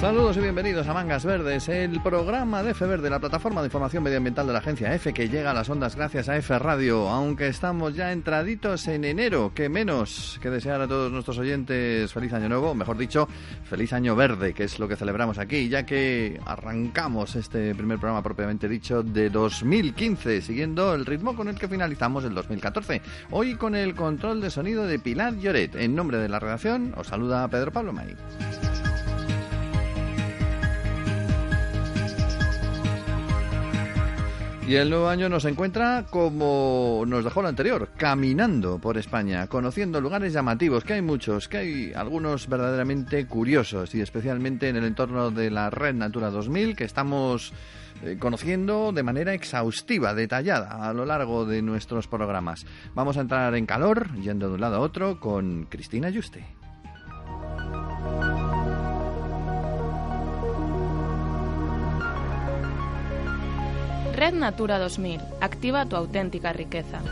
Saludos y bienvenidos a Mangas Verdes, el programa de F Verde, la plataforma de información medioambiental de la agencia EFE, que llega a las ondas gracias a EFE Radio. Aunque estamos ya entraditos en enero, que menos que desear a todos nuestros oyentes feliz año nuevo, mejor dicho, feliz año verde, que es lo que celebramos aquí, ya que arrancamos este primer programa propiamente dicho de 2015, siguiendo el ritmo con el que finalizamos el 2014. Hoy con el control de sonido de Pilar Lloret. En nombre de la redacción os saluda Pedro Pablo May. Y el nuevo año nos encuentra como nos dejó el anterior, caminando por España, conociendo lugares llamativos, que hay muchos, que hay algunos verdaderamente curiosos, y especialmente en el entorno de la Red Natura 2000, que estamos conociendo de manera exhaustiva, detallada, a lo largo de nuestros programas. Vamos a entrar en calor, yendo de un lado a otro, con Cristina Yuste. Red Natura 2000. Activa tu auténtica riqueza.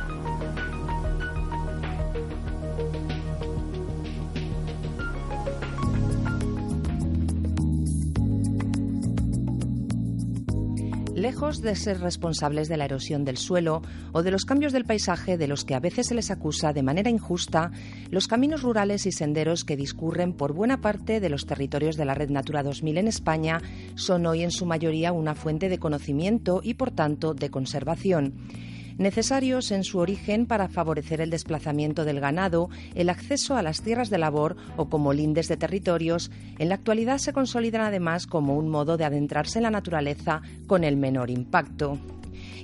Lejos de ser responsables de la erosión del suelo o de los cambios del paisaje de los que a veces se les acusa de manera injusta, los caminos rurales y senderos que discurren por buena parte de los territorios de la Red Natura 2000 en España son hoy en su mayoría una fuente de conocimiento y, por tanto, de conservación. Necesarios en su origen para favorecer el desplazamiento del ganado, el acceso a las tierras de labor o como lindes de territorios, en la actualidad se consolidan además como un modo de adentrarse en la naturaleza con el menor impacto.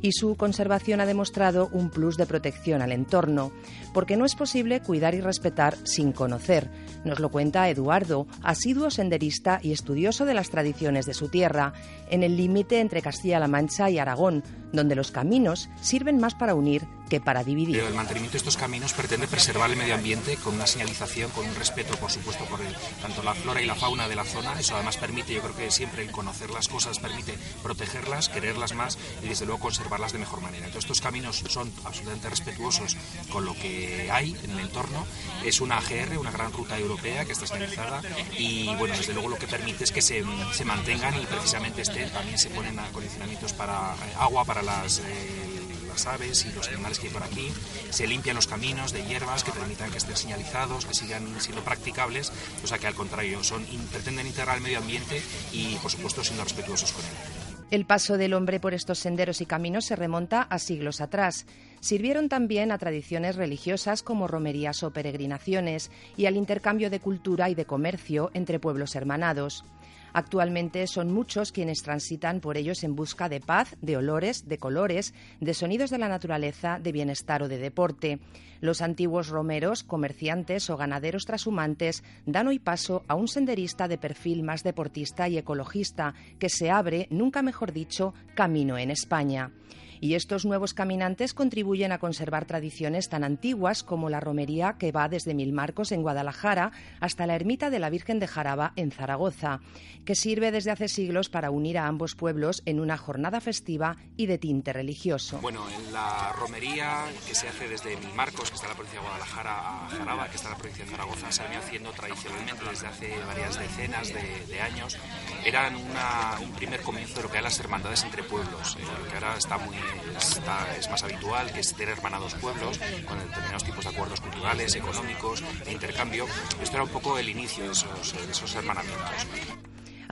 Y su conservación ha demostrado un plus de protección al entorno, porque no es posible cuidar y respetar sin conocer. Nos lo cuenta Eduardo, asiduo senderista y estudioso de las tradiciones de su tierra, en el límite entre Castilla-La Mancha y Aragón, donde los caminos sirven más para unir que para dividir. El mantenimiento de estos caminos pretende preservar el medio ambiente con una señalización, con un respeto, por supuesto, por tanto la flora y la fauna de la zona. Eso además permite, yo creo que siempre el conocer las cosas permite protegerlas, quererlas más y desde luego conservarlas de mejor manera. Entonces estos caminos son absolutamente respetuosos con lo que hay en el entorno. Es una AGR, una gran ruta europea que está señalizada y bueno, desde luego lo que permite es que se mantengan y precisamente también se ponen acondicionamientos para agua para las aves y los animales que hay por aquí, se limpian los caminos de hierbas que permitan que estén señalizados, que sigan siendo practicables, o sea que al contrario, pretenden integrar el medio ambiente y por supuesto siendo respetuosos con él. El paso del hombre por estos senderos y caminos se remonta a siglos atrás. Sirvieron también a tradiciones religiosas como romerías o peregrinaciones y al intercambio de cultura y de comercio entre pueblos hermanados. Actualmente son muchos quienes transitan por ellos en busca de paz, de olores, de colores, de sonidos de la naturaleza, de bienestar o de deporte. Los antiguos romeros, comerciantes o ganaderos trashumantes dan hoy paso a un senderista de perfil más deportista y ecologista que se abre, nunca mejor dicho, camino en España. Y estos nuevos caminantes contribuyen a conservar tradiciones tan antiguas como la romería que va desde Milmarcos en Guadalajara hasta la ermita de la Virgen de Jaraba en Zaragoza, que sirve desde hace siglos para unir a ambos pueblos en una jornada festiva y de tinte religioso. Bueno, en la romería que se hace desde Milmarcos, que está en la provincia de Guadalajara, a Jaraba, que está en la provincia de Zaragoza, se venía haciendo tradicionalmente desde hace varias decenas de años. Eran un primer comienzo de lo que eran las hermandades entre pueblos, que ahora es más habitual, que es tener hermanados pueblos con determinados tipos de acuerdos culturales, económicos, de intercambio. Esto era un poco el inicio de esos hermanamientos.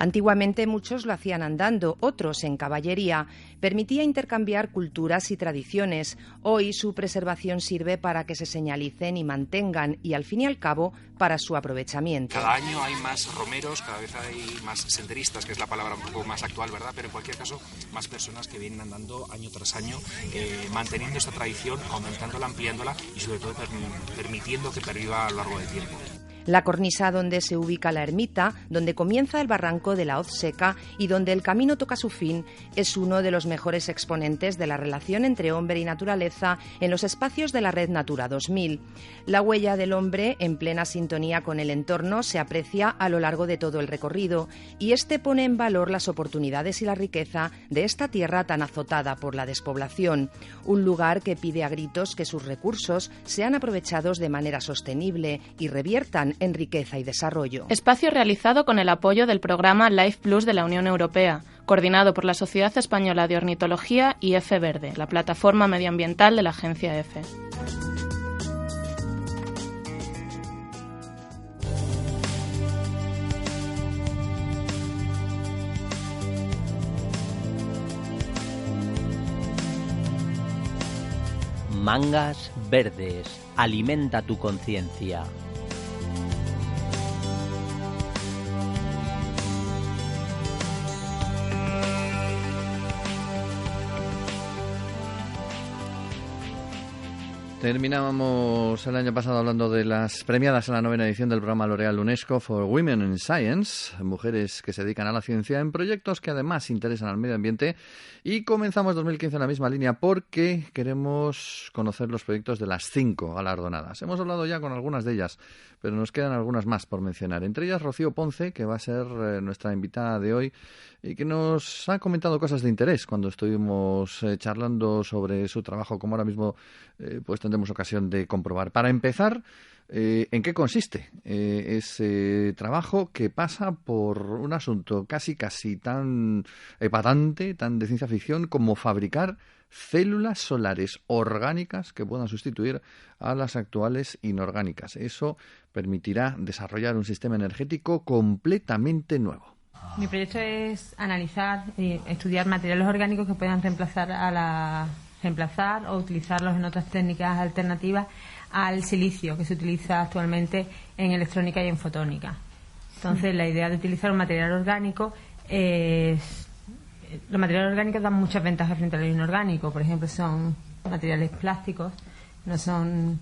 Antiguamente muchos lo hacían andando, otros en caballería. Permitía intercambiar culturas y tradiciones. Hoy su preservación sirve para que se señalicen y mantengan y, al fin y al cabo, para su aprovechamiento. Cada año hay más romeros, cada vez hay más senderistas, que es la palabra un poco más actual, ¿verdad? Pero en cualquier caso, más personas que vienen andando año tras año, manteniendo esta tradición, aumentándola, ampliándola y sobre todo permitiendo que perviva a lo largo del tiempo. La cornisa donde se ubica la ermita, donde comienza el barranco de la Hoz Seca y donde el camino toca su fin, es uno de los mejores exponentes de la relación entre hombre y naturaleza en los espacios de la Red Natura 2000. La huella del hombre, en plena sintonía con el entorno, se aprecia a lo largo de todo el recorrido y este pone en valor las oportunidades y la riqueza de esta tierra tan azotada por la despoblación, un lugar que pide a gritos que sus recursos sean aprovechados de manera sostenible y reviertan en riqueza y desarrollo. Espacio realizado con el apoyo del programa Life Plus de la Unión Europea, coordinado por la Sociedad Española de Ornitología y EFE Verde, la plataforma medioambiental de la agencia EFE. Mangas verdes, alimenta tu conciencia. Terminábamos el año pasado hablando de las premiadas en la 9ª edición del programa L'Oréal UNESCO for Women in Science, mujeres que se dedican a la ciencia en proyectos que además interesan al medio ambiente, y comenzamos 2015 en la misma línea porque queremos conocer los proyectos de las 5 galardonadas. Hemos hablado ya con algunas de ellas, pero nos quedan algunas más por mencionar. Entre ellas Rocío Ponce, que va a ser nuestra invitada de hoy y que nos ha comentado cosas de interés cuando estuvimos charlando sobre su trabajo, como ahora mismo pues tendremos ocasión de comprobar. Para empezar, ¿en qué consiste ese trabajo que pasa por un asunto casi tan epatante, tan de ciencia ficción, como fabricar células solares orgánicas que puedan sustituir a las actuales inorgánicas? Eso permitirá desarrollar un sistema energético completamente nuevo. Mi proyecto es analizar y estudiar materiales orgánicos que puedan reemplazar o utilizarlos en otras técnicas alternativas al silicio que se utiliza actualmente en electrónica y en fotónica. Entonces, la idea de utilizar un material orgánico es... Los materiales orgánicos dan muchas ventajas frente a lo inorgánico. Por ejemplo, son materiales plásticos, no son...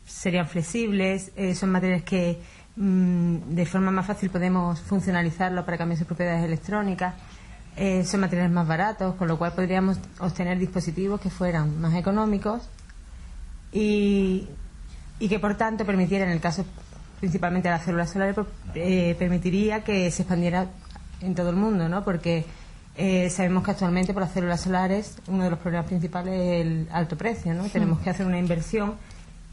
serían flexibles, son materiales que de forma más fácil podemos funcionalizarlo para cambiar sus propiedades electrónicas. Son materiales más baratos, con lo cual podríamos obtener dispositivos que fueran más económicos y que por tanto permitieran, en el caso principalmente de las células solares, permitiría que se expandiera en todo el mundo, ¿no? Porque sabemos que actualmente por las células solares uno de los problemas principales es el alto precio, ¿no? Tenemos que hacer una inversión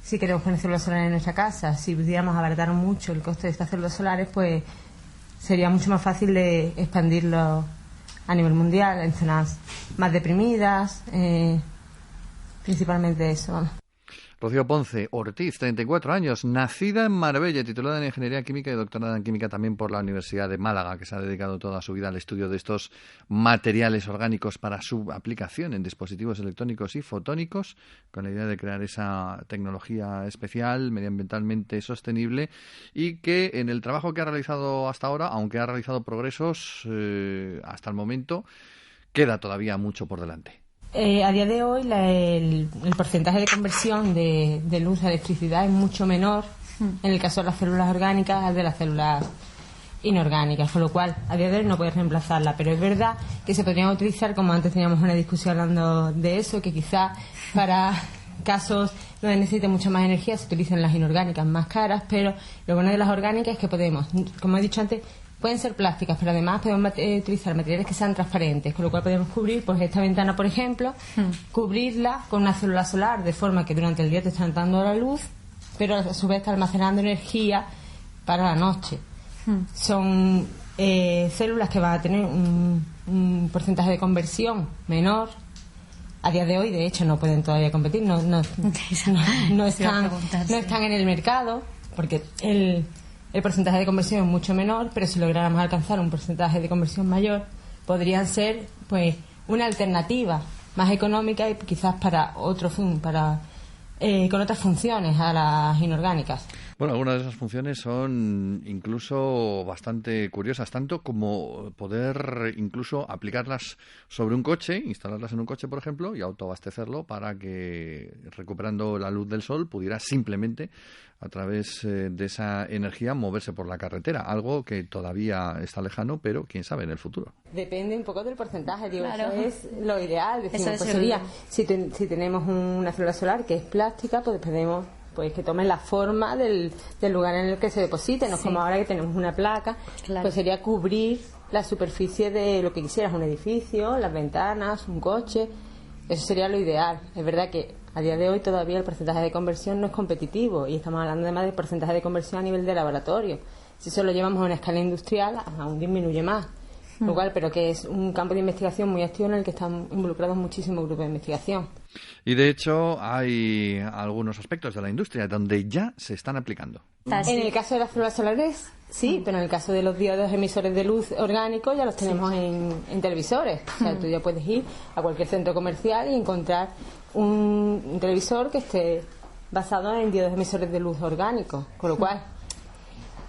si queremos poner células solares en nuestra casa. Si pudiéramos abaratar mucho el coste de estas células solares, pues sería mucho más fácil de expandirlo a nivel mundial, en zonas más deprimidas, principalmente eso, vamos. Rocío Ponce Ortiz, 34 años, nacida en Marbella, titulada en Ingeniería Química y doctorada en Química también por la Universidad de Málaga, que se ha dedicado toda su vida al estudio de estos materiales orgánicos para su aplicación en dispositivos electrónicos y fotónicos, con la idea de crear esa tecnología especial, medioambientalmente sostenible, y que en el trabajo que ha realizado hasta ahora, aunque ha realizado progresos hasta el momento, queda todavía mucho por delante. A día de hoy el porcentaje de conversión de luz a electricidad es mucho menor en el caso de las células orgánicas al de las células inorgánicas, con lo cual a día de hoy no puedes reemplazarla, pero es verdad que se podrían utilizar, como antes teníamos una discusión hablando de eso, que quizá para casos donde necesite mucha más energía se utilicen las inorgánicas más caras, pero lo bueno de las orgánicas es que podemos, como he dicho antes, pueden ser plásticas, pero además podemos utilizar materiales que sean transparentes, con lo cual podemos cubrir, pues esta ventana, por ejemplo, cubrirla con una célula solar, de forma que durante el día te están dando la luz, pero a su vez está almacenando energía para la noche. Son células que van a tener un porcentaje de conversión menor. A día de hoy, de hecho, no pueden todavía competir, no están en el mercado, porque el porcentaje de conversión es mucho menor, pero si lográramos alcanzar un porcentaje de conversión mayor, podrían ser pues una alternativa más económica y quizás para otro con otras funciones a las inorgánicas. Bueno, algunas de esas funciones son incluso bastante curiosas, tanto como poder incluso aplicarlas sobre un coche, instalarlas en un coche, por ejemplo, y autoabastecerlo para que, recuperando la luz del sol, pudiera simplemente, a través de esa energía, moverse por la carretera, algo que todavía está lejano, pero quién sabe en el futuro. Depende un poco del porcentaje, digo, claro. Eso es lo ideal. Decimos, eso pues sería, si tenemos una célula solar que es plástica, pues podemos que tome la forma del lugar en el que se deposite, no es como ahora que tenemos una placa, claro. Pues sería cubrir la superficie de lo que quisieras, un edificio, las ventanas, un coche, eso sería lo ideal. Es verdad que a día de hoy todavía el porcentaje de conversión no es competitivo y estamos hablando además del porcentaje de conversión a nivel de laboratorio. Si eso lo llevamos a una escala industrial, aún disminuye más. Lo cual, pero que es un campo de investigación muy activo en el que están involucrados muchísimos grupos de investigación. Y de hecho hay algunos aspectos de la industria donde ya se están aplicando. En el caso de las células solares, sí, pero en el caso de los diodos emisores de luz orgánicos ya los tenemos en televisores. O sea, tú ya puedes ir a cualquier centro comercial y encontrar un televisor que esté basado en diodos emisores de luz orgánicos. Con lo cual,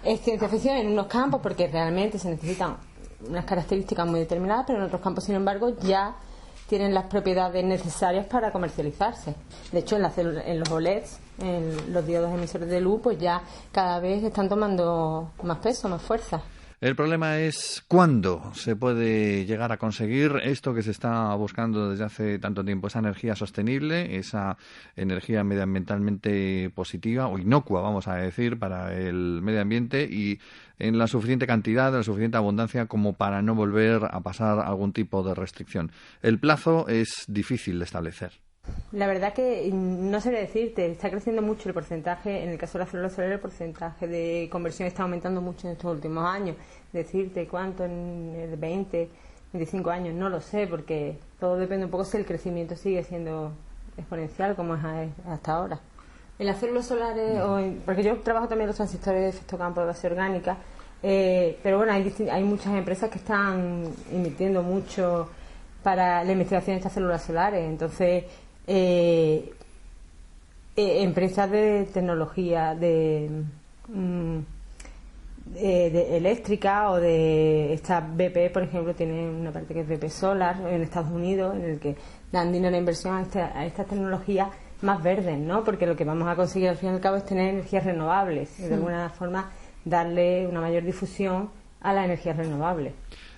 es ciencia ficción en unos campos porque realmente se necesitan unas características muy determinadas, pero en otros campos, sin embargo, ya tienen las propiedades necesarias para comercializarse. De hecho, en los OLEDs, en los diodos emisores de luz, pues ya cada vez están tomando más peso, más fuerza. El problema es cuándo se puede llegar a conseguir esto que se está buscando desde hace tanto tiempo, esa energía sostenible, esa energía medioambientalmente positiva o inocua, vamos a decir, para el medio ambiente y en la suficiente cantidad, en la suficiente abundancia como para no volver a pasar algún tipo de restricción. El plazo es difícil de establecer. La verdad que no sabría decirte, está creciendo mucho el porcentaje, en el caso de las células solares el porcentaje de conversión está aumentando mucho en estos últimos años. Decirte cuánto en el 20, 25 años, no lo sé, porque todo depende un poco si el crecimiento sigue siendo exponencial como es hasta ahora. En las células solares, porque yo trabajo también los transistores de efecto campo de base orgánica, pero bueno, hay muchas empresas que están invirtiendo mucho para la investigación de estas células solares, entonces empresas de tecnología de eléctrica o de esta BP, por ejemplo, tiene una parte que es BP Solar en Estados Unidos, en el que dan dinero de inversión a estas tecnologías más verdes, ¿no? Porque lo que vamos a conseguir al fin y al cabo es tener energías renovables y de alguna forma darle una mayor difusión a las energías renovables.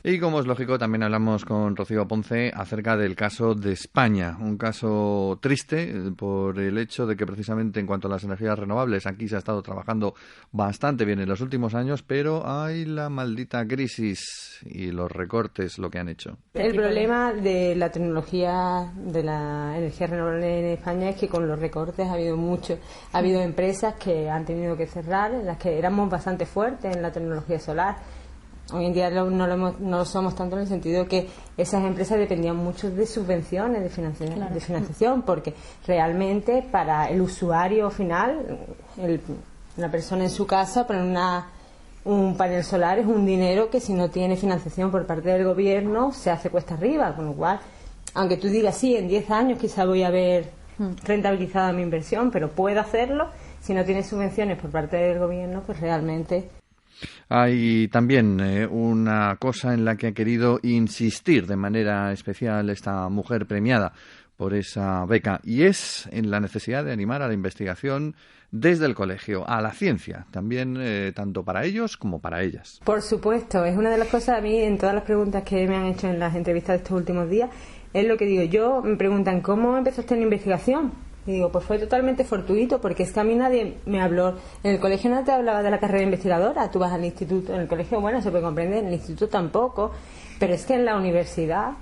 Y como es lógico, también hablamos con Rocío Ponce acerca del caso de España, un caso triste por el hecho de que precisamente en cuanto a las energías renovables aquí se ha estado trabajando bastante bien en los últimos años, pero hay la maldita crisis y los recortes lo que han hecho. El problema de la tecnología de la energía renovable en España es que con los recortes ha habido empresas que han tenido que cerrar, en las que éramos bastante fuertes en la tecnología solar. Hoy en día no lo somos tanto en el sentido que esas empresas dependían mucho de subvenciones, de financiación, porque realmente para el usuario final, una persona en su casa, poner un panel solar es un dinero que si no tiene financiación por parte del gobierno se hace cuesta arriba, con lo cual, aunque tú digas sí, en 10 años quizá voy a ver rentabilizada mi inversión, pero puedo hacerlo, si no tiene subvenciones por parte del gobierno, pues realmente... Hay también una cosa en la que ha querido insistir de manera especial esta mujer premiada por esa beca, y es en la necesidad de animar a la investigación desde el colegio, a la ciencia, también tanto para ellos como para ellas. Por supuesto, es una de las cosas, a mí en todas las preguntas que me han hecho en las entrevistas de estos últimos días, es lo que digo, me preguntan, ¿cómo empezaste en la investigación? Y digo, pues fue totalmente fortuito, porque es que a mí nadie me habló. En el colegio no te hablaba de la carrera investigadora, tú vas al instituto, en el colegio, bueno, se puede comprender, en el instituto tampoco, pero es que en la universidad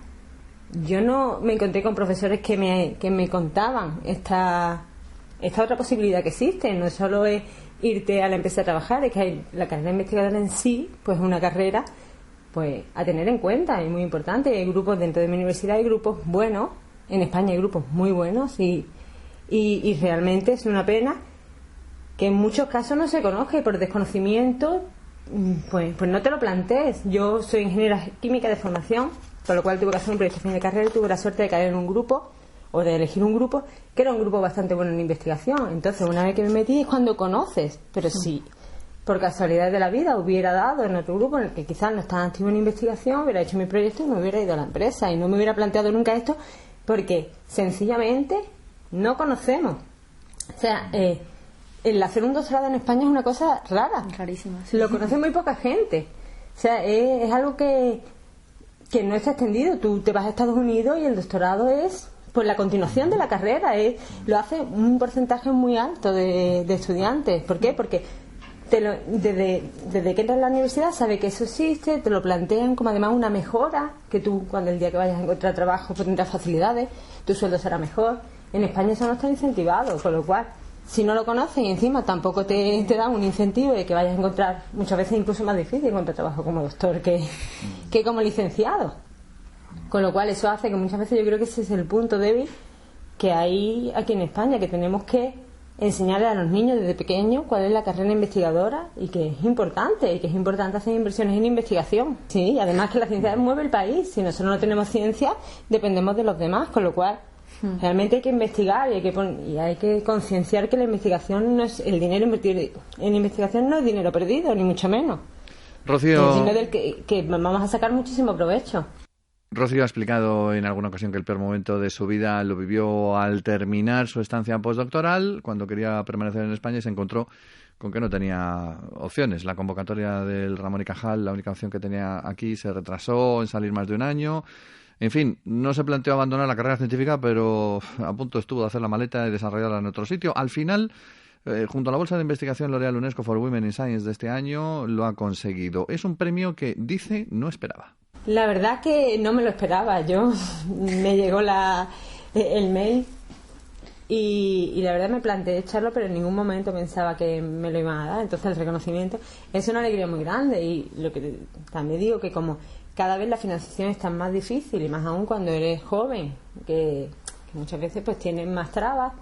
yo no me encontré con profesores que me contaban esta otra posibilidad que existe. No solo es irte a la empresa a trabajar, es que hay la carrera investigadora en sí, pues es una carrera pues a tener en cuenta, es muy importante. Hay grupos dentro de mi universidad, hay grupos buenos, en España hay grupos muy buenos y realmente es una pena que en muchos casos no se conozca y por desconocimiento pues no te lo plantees. Yo soy ingeniera química de formación, con lo cual tuve que hacer un proyecto de fin de carrera y tuve la suerte de caer en un grupo o de elegir un grupo que era un grupo bastante bueno en investigación. Entonces una vez que me metí es cuando conoces, pero si por casualidad de la vida hubiera dado en otro grupo en el que quizás no estaba activo en investigación, hubiera hecho mi proyecto y me hubiera ido a la empresa y no me hubiera planteado nunca esto, porque sencillamente no conocemos. O sea, el hacer un doctorado en España es una cosa rara. Rarísima. Sí. Lo conoce muy poca gente. O sea, es algo que no está extendido. Tú te vas a Estados Unidos y el doctorado es pues la continuación de la carrera. Lo hace un porcentaje muy alto de estudiantes. ¿Por qué? Porque desde que entras a la universidad sabe que eso existe, te lo plantean como además una mejora, que tú cuando el día que vayas a encontrar trabajo pues tendrás facilidades, tu sueldo será mejor. en España eso no está incentivado, con lo cual, si no lo conocen y encima tampoco te dan un incentivo de que vayas a encontrar, muchas veces incluso más difícil encontrar trabajo como doctor que como licenciado. Con lo cual eso hace que muchas veces yo creo que ese es el punto débil que hay aquí en España, que tenemos que enseñarle a los niños desde pequeños cuál es la carrera investigadora y que es importante hacer inversiones en investigación. Sí, además que la ciencia mueve el país. Si nosotros no tenemos ciencia, dependemos de los demás, con lo cual realmente hay que investigar y hay que concienciar que la investigación no es el dinero invertido en investigación, no es dinero perdido, ni mucho menos. Rocío, es dinero del que vamos a sacar muchísimo provecho. Rocío ha explicado en alguna ocasión que el peor momento de su vida lo vivió al terminar su estancia postdoctoral, cuando quería permanecer en España y se encontró con que no tenía opciones. La convocatoria del Ramón y Cajal, la única opción que tenía aquí, se retrasó en salir más de un año. En fin, no se planteó abandonar la carrera científica, pero a punto estuvo de hacer la maleta y desarrollarla en otro sitio. Al final, junto a la bolsa de investigación L'Oréal UNESCO for Women in Science de este año, lo ha conseguido. Es un premio que, dice, no esperaba. La verdad que no me lo esperaba. Me llegó el mail y la verdad me planteé echarlo, pero en ningún momento pensaba que me lo iban a dar. Entonces el reconocimiento es una alegría muy grande, y lo que también digo, que como cada vez la financiación está más difícil, y más aún cuando eres joven, que muchas veces pues tienen más trabas,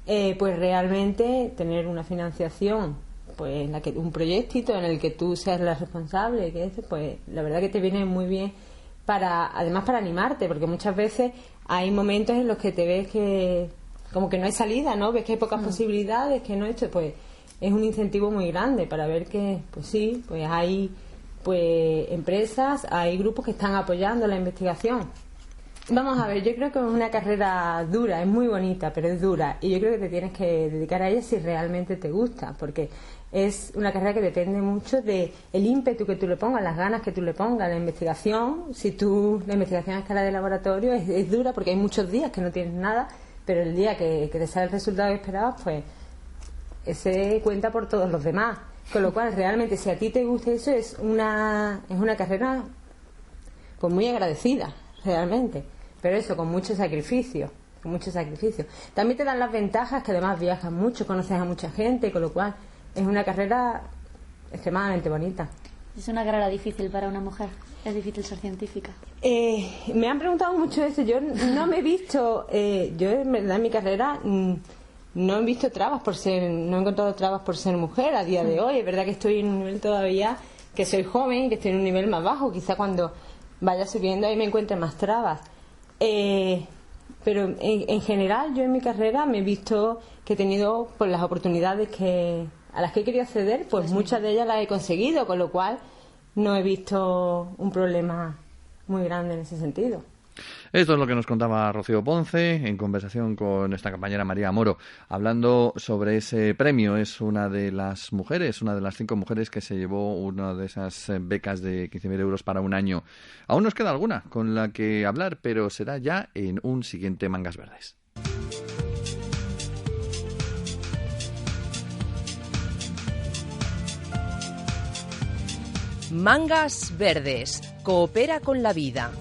pues realmente tener una financiación, pues en la que un proyectito en el que tú seas la responsable, pues la verdad que te viene muy bien además para animarte, porque muchas veces hay momentos en los que te ves que como que no hay salida, ¿no? Ves que hay pocas posibilidades, que no esto, pues es un incentivo muy grande para ver que pues sí, pues hay pues empresas, hay grupos que están apoyando la investigación. Vamos a ver, yo creo que es una carrera dura, es muy bonita, pero es dura, y yo creo que te tienes que dedicar a ella si realmente te gusta, porque es una carrera que depende mucho de el ímpetu que tú le pongas, las ganas que tú le pongas. La investigación, la investigación a escala de laboratorio es dura, porque hay muchos días que no tienes nada, pero el día que te sale el resultado que esperabas, pues ese cuenta por todos los demás. Con lo cual, realmente, si a ti te gusta eso, es una carrera pues muy agradecida, realmente. Pero eso, con mucho sacrificio. También te dan las ventajas que además viajas mucho, conoces a mucha gente, con lo cual es una carrera extremadamente bonita. Es una carrera difícil para una mujer. Es difícil ser científica. Me han preguntado mucho eso. Yo no me he visto, yo en verdad en mi carrera no he visto trabas no he encontrado trabas por ser mujer a día de hoy. Es verdad que estoy en un nivel todavía, que soy joven y que estoy en un nivel más bajo. Quizá cuando vaya subiendo ahí me encuentre más trabas. Pero en general yo en mi carrera me he visto que he tenido pues las oportunidades a las que he querido acceder, pues muchas de ellas las he conseguido, con lo cual no he visto un problema muy grande en ese sentido. Esto es lo que nos contaba Rocío Ponce en conversación con esta compañera María Moro, hablando sobre ese premio. Es una de las 5 mujeres que se llevó una de esas becas de 15.000 euros para un año. Aún nos queda alguna con la que hablar, pero será ya en un siguiente Mangas Verdes. Mangas Verdes. Coopera con la vida.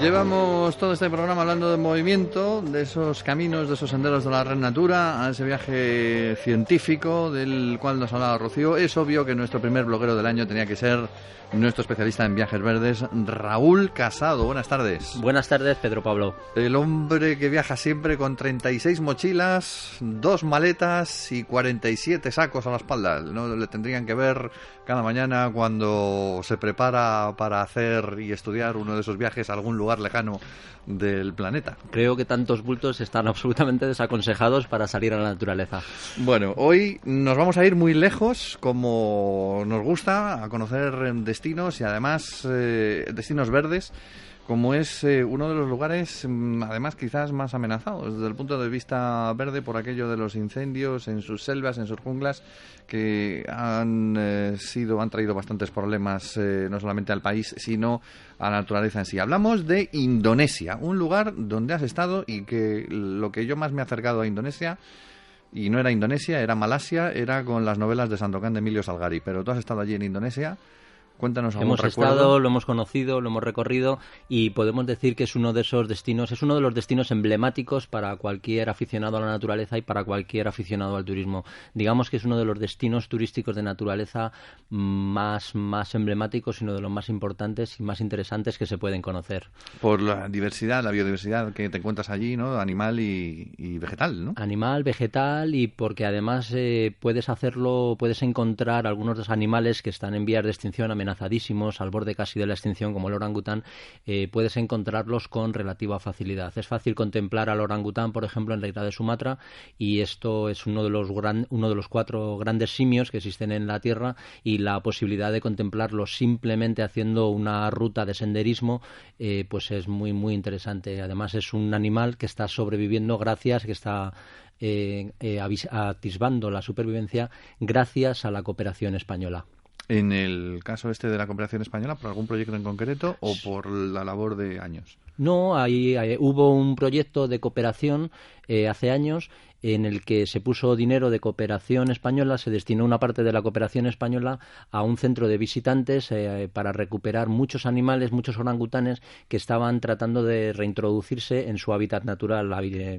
Llevamos todo este programa hablando de movimiento, de esos caminos, de esos senderos de la Red Natura, a ese viaje científico del cual nos hablaba Rocío. Es obvio que nuestro primer bloguero del año tenía que ser nuestro especialista en viajes verdes, Raúl Casado. Buenas tardes. Buenas tardes, Pedro Pablo. El hombre que viaja siempre con 36 mochilas, 2 maletas y 47 sacos a la espalda. No le tendrían que ver cada mañana cuando se prepara para hacer y estudiar uno de esos viajes a algún lugar lejano del planeta. Creo que tantos bultos están absolutamente desaconsejados para salir a la naturaleza. Bueno, hoy nos vamos a ir muy lejos, como nos gusta, a conocer destinos y además destinos verdes, como es uno de los lugares, además quizás más amenazados desde el punto de vista verde por aquello de los incendios en sus selvas, en sus junglas, que han traído bastantes problemas no solamente al país, sino a la naturaleza en sí. Hablamos de Indonesia, un lugar donde has estado y que lo que yo más me he acercado a Indonesia, y no era Indonesia, era Malasia, era con las novelas de Sandokan de Emilio Salgari, pero tú has estado allí en Indonesia. Cuéntanos algún recuerdo. Hemos estado, lo hemos conocido, lo hemos recorrido y podemos decir que es uno de esos destinos, es uno de los destinos emblemáticos para cualquier aficionado a la naturaleza y para cualquier aficionado al turismo. Digamos que es uno de los destinos turísticos de naturaleza más emblemáticos y uno de los más importantes y más interesantes que se pueden conocer. Por la diversidad, la biodiversidad que te encuentras allí, ¿no? Animal y vegetal, ¿no? Animal, vegetal, y porque además puedes encontrar algunos de los animales que están en vías de extinción, amenazadísimos, al borde casi de la extinción, como el orangután, puedes encontrarlos con relativa facilidad. Es fácil contemplar al orangután, por ejemplo, en la isla de Sumatra, y esto es uno de los 4 grandes simios que existen en la Tierra, y la posibilidad de contemplarlo simplemente haciendo una ruta de senderismo pues es muy, muy interesante. Además es un animal que está sobreviviendo que está atisbando la supervivencia gracias a la cooperación española. En el caso de la cooperación española, ¿por algún proyecto en concreto o por la labor de años? No, ahí hubo un proyecto de cooperación hace años en el que se puso dinero de cooperación española, se destinó una parte de la cooperación española a un centro de visitantes para recuperar muchos animales, muchos orangutanes que estaban tratando de reintroducirse en su hábitat natural.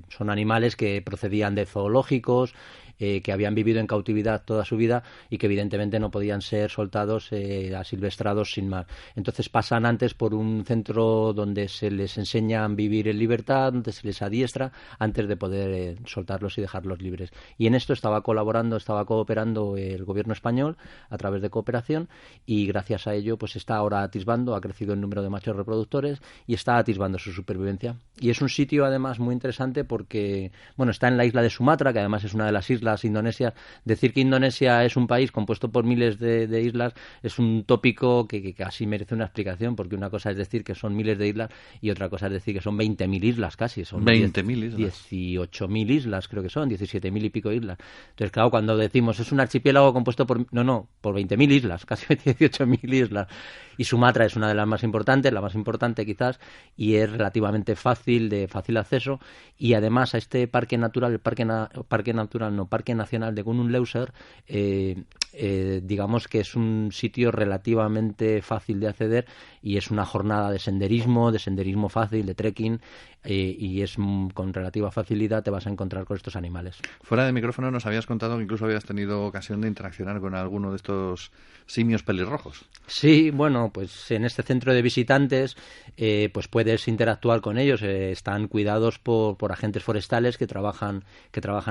Son animales que procedían de zoológicos, que habían vivido en cautividad toda su vida y que evidentemente no podían ser soltados, asilvestrados sin más. Entonces pasan antes por un centro donde se les enseña a vivir en libertad, donde se les adiestra antes de poder soltarlos y dejarlos libres. Y en esto estaba cooperando el gobierno español a través de cooperación, y gracias a ello pues está ahora atisbando, ha crecido el número de machos reproductores y está atisbando su supervivencia. Y es un sitio además muy interesante porque está en la isla de Sumatra, que además es una de las islas indonesias. Decir que Indonesia es un país compuesto por miles de islas es un tópico que casi merece una explicación, porque una cosa es decir que son miles de islas y otra cosa es decir que son 20.000 islas casi. Son 20.000 islas. 18.000 islas creo que son, 17.000 y pico islas. Entonces, claro, cuando decimos es un archipiélago compuesto por 20.000 islas, casi 18.000 islas. Y Sumatra es una de las más importantes, la más importante quizás, y es relativamente de fácil acceso. Y además a este parque natural, el Parque Nacional de Gunung Leuser, digamos que es un sitio relativamente fácil de acceder, y es una jornada de senderismo fácil, de trekking, y es con relativa facilidad te vas a encontrar con estos animales. Fuera de micrófono nos habías contado que incluso habías tenido ocasión de interaccionar con alguno de estos simios pelirrojos. Sí, pues en este centro de visitantes pues puedes interactuar con ellos. Están cuidados por agentes forestales que trabajan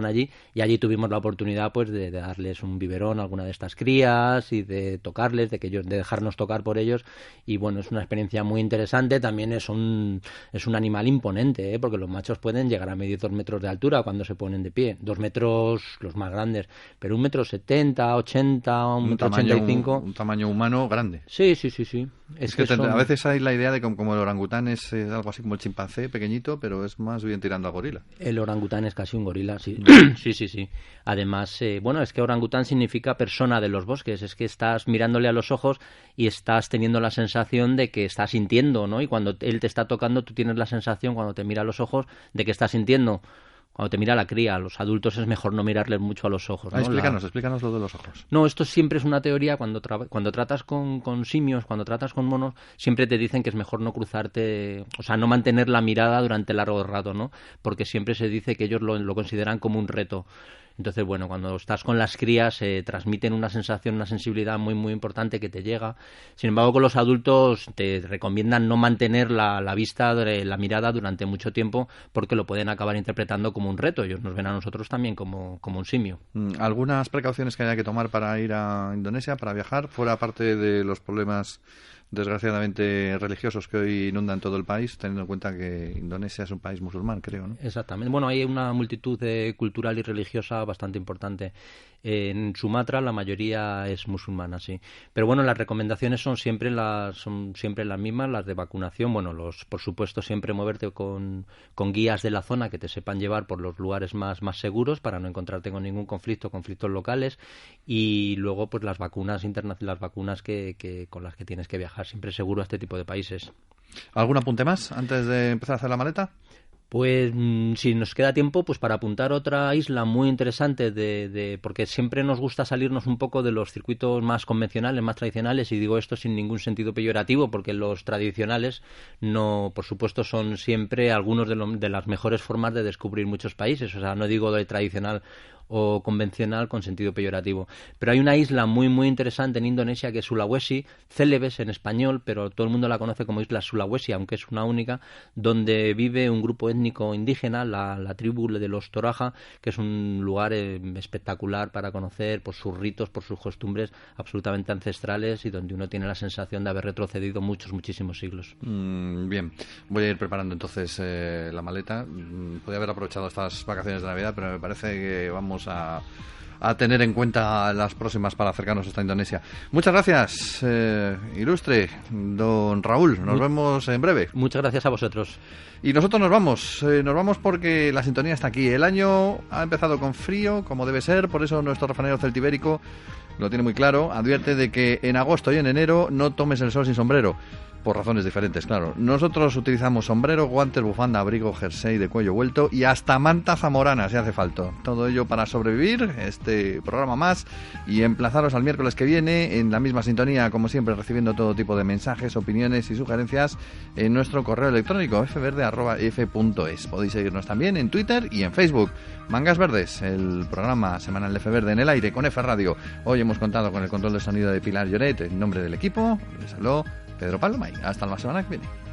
allí, y allí tuvimos la oportunidad pues de darles un biberón a alguna de estas crías y de tocarles, de dejarnos tocar por ellos, y es una experiencia muy interesante. También es un animal imponente, porque los machos pueden llegar a medir 2 metros de altura cuando se ponen de pie, 2 metros los más grandes, pero 1,70 m, 80 m, 1,85 m. Un tamaño humano grande. Sí. Es que a veces hay la idea de que como el orangután es algo así como el chimpancé, pequeñito, pero es más bien tirando a gorila. El orangután es casi un gorila, sí. Sí. Además, es que orangután significa persona de los bosques. Es que estás mirándole a los ojos y estás teniendo la sensación de que estás sintiendo, ¿no? Y cuando él te está tocando, tú tienes la sensación, cuando te mira a los ojos, de que estás sintiendo. Cuando te mira la cría, a los adultos es mejor no mirarles mucho a los ojos, ¿no? Explícanos lo de los ojos. No, esto siempre es una teoría. Cuando tratas con simios, cuando tratas con monos, siempre te dicen que es mejor no cruzarte, no mantener la mirada durante largo rato, ¿no? Porque siempre se dice que ellos lo consideran como un reto. Entonces, cuando estás con las crías transmiten una sensación, una sensibilidad muy, muy importante que te llega. Sin embargo, con los adultos te recomiendan no mantener la vista, la mirada durante mucho tiempo, porque lo pueden acabar interpretando como un reto. Ellos nos ven a nosotros también como un simio. ¿Algunas precauciones que haya que tomar para ir a Indonesia, para viajar, fuera parte de los problemas desgraciadamente religiosos que hoy inundan todo el país, teniendo en cuenta que Indonesia es un país musulmán, creo, ¿no? Exactamente. Bueno, hay una multitud cultural y religiosa bastante importante. En Sumatra la mayoría es musulmana, sí. Pero bueno, las recomendaciones son siempre las mismas, las de vacunación. Bueno, por supuesto, siempre moverte con guías de la zona que te sepan llevar por los lugares más seguros para no encontrarte con ningún conflictos locales, y luego pues las vacunas internacionales, las vacunas que con las que tienes que viajar siempre seguro a este tipo de países. ¿Algún apunte más antes de empezar a hacer la maleta? Pues si nos queda tiempo, pues para apuntar otra isla muy interesante porque siempre nos gusta salirnos un poco de los circuitos más convencionales, más tradicionales, y digo esto sin ningún sentido peyorativo, porque los tradicionales no, por supuesto, son siempre algunos de las mejores formas de descubrir muchos países. O sea, no digo de tradicional o convencional con sentido peyorativo. Pero hay una isla muy muy interesante en Indonesia que es Sulawesi, Celebes en español, pero todo el mundo la conoce como isla Sulawesi, aunque es una única, donde vive un grupo étnico indígena, la tribu de los Toraja, que es un lugar espectacular para conocer por sus ritos, por sus costumbres absolutamente ancestrales, y donde uno tiene la sensación de haber retrocedido muchísimos siglos. Bien, voy a ir preparando entonces la maleta. Podría haber aprovechado estas vacaciones de Navidad, pero me parece que vamos a tener en cuenta las próximas para acercarnos hasta Indonesia. Muchas gracias, ilustre don Raúl. Nos vemos en breve. Muchas gracias a vosotros. Y nosotros nos vamos porque la sintonía está aquí. El año ha empezado con frío, como debe ser, por eso nuestro refranero celtibérico lo tiene muy claro. Advierte de que en agosto y en enero no tomes el sol sin sombrero. Por razones diferentes, claro. Nosotros utilizamos sombrero, guantes, bufanda, abrigo, jersey de cuello vuelto y hasta manta zamorana si hace falta. Todo ello para sobrevivir este programa más, y emplazaros al miércoles que viene en la misma sintonía, como siempre, recibiendo todo tipo de mensajes, opiniones y sugerencias en nuestro correo electrónico fverde@f.es. Podéis seguirnos también en Twitter y en Facebook. Mangas Verdes, el programa semanal de F Verde en el aire con F Radio. Hoy hemos contado con el control de sonido de Pilar Lloret. En nombre del equipo les habló Pedro Palomay. Hasta la semana que viene.